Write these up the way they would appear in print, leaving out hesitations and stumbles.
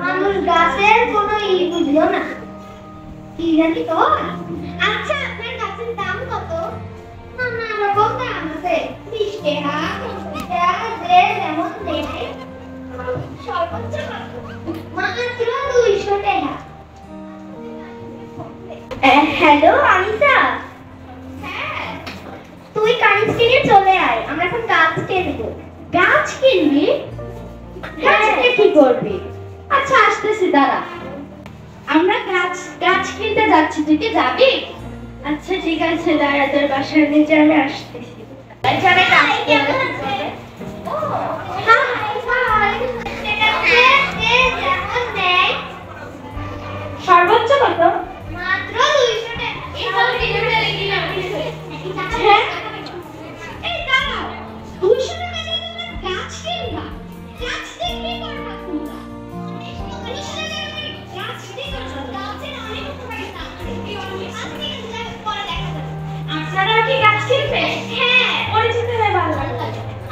মানুষ গাছের কোনো বুঝলো না। কি জানি তো। আচ্ছা আপনার গাছের দাম কত? না রকম দাম আছে, 20 টাকা 50 টাকা যে যেমন দেয়। সর্বোচ্চ মাত্র 200 টাকা। হ্যালো আনিসা, হ্যাঁ তুই কানিজ কিনে চলে আয়, আমরা এখন গাছ কিনবো। গাছ কিনবি? গাছ কিনে কি করবি? আচ্ছা আসতেছি, দাঁড়া। আমরা গাছ কিনতে যাচ্ছি, তুই কি যাবি? আচ্ছা ঠিক আছে, দাঁড়া, তোর বাসার নিচে আমি আসতেছি। সর্বোচ্চ কত? মাত্র 200 টাকা। এই দাঁড়াও, 200 টাকা দিয়ে তোমরা গাছ কিনবা? গাছ দিয়ে কি করবা তোমরা? 200 টাকা দিয়ে গাছ দিয়ে করছো? গাছের অনেক উপকারিতা আছে। আজকে পরে দেখা যাবে। আপনারা কি গাছ কিনবে? হ্যাঁ, পরিচিত হয়ে ভালো লাগলো।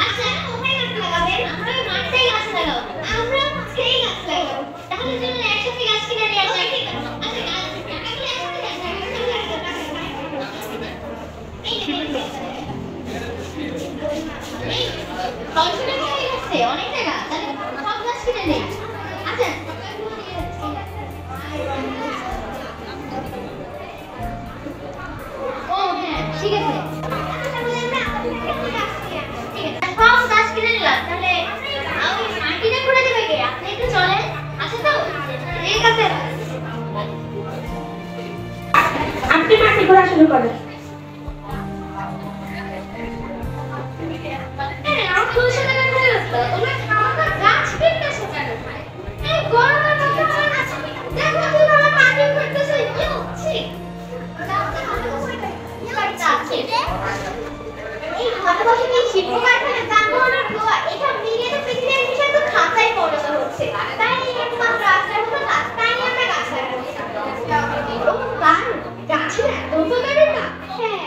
আচ্ছা কোথায় গাছ লাগাবেন? আমরা মাঠেই গাছ লাগাবো। আমরা মাঠেই গাছ লাগাবো। তাহলে চলুন একসাথে গাছ কিনে নিয়ে আসি। আচ্ছা গাছ টাকাগুলো একসাথে গাছ লাগাবো। এই 500 টাকা হয়ে গেছে, অনেক টাকা। তাহলে সব গাছ কিনে নেই। আচ্ছা ও হ্যাঁ ঠিক আছে, সব গাছ কিনে নিলাম। তাহলে মাটিটা করে দেবে কে? আপনি একটু চলেন। আচ্ছা তো ঠিক আছে, আপনি মাটি করা শুরু করেন। আমার 200 টাকা হয়ে গেছে, তোমরা খাওয়া গাছ কিনতেছো কেন? এই গরমের মধ্যে আমার গাছ দেখো কিভাবে মাটি করতেছে, কি হচ্ছে? এই ভালোবাসা কি শিল্প কারখানা যানবাহনের ধোঁয়া এটা মিলিয়ে তো পৃথিবীর বিষয় তো খাঁচাই পরিণত হচ্ছে। তাই একমাত্র আশ্রয় হলো গাছ, তাই আমরা গাছ লাগাবো। গাছের এত উপকারিতা? হ্যাঁ,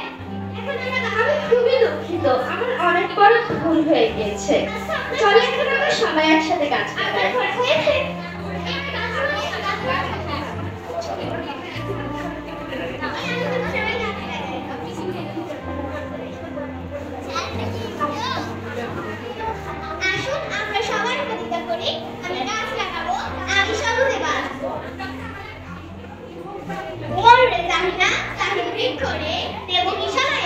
এখন আমি খুবই দুঃখিত, আমার অনেক বড় ভুল হয়ে গিয়েছে। চলো এখন আমরা সবাই একসাথে গাছ লাগাবো। আসুন আমরা সবাই প্রতিজ্ঞা করি, আমরা গাছ লাগাবো, আমি সবুজে বাঁচবো। মরবে জানি না, তাকে বৃক্ষ রে দেব নিশানায়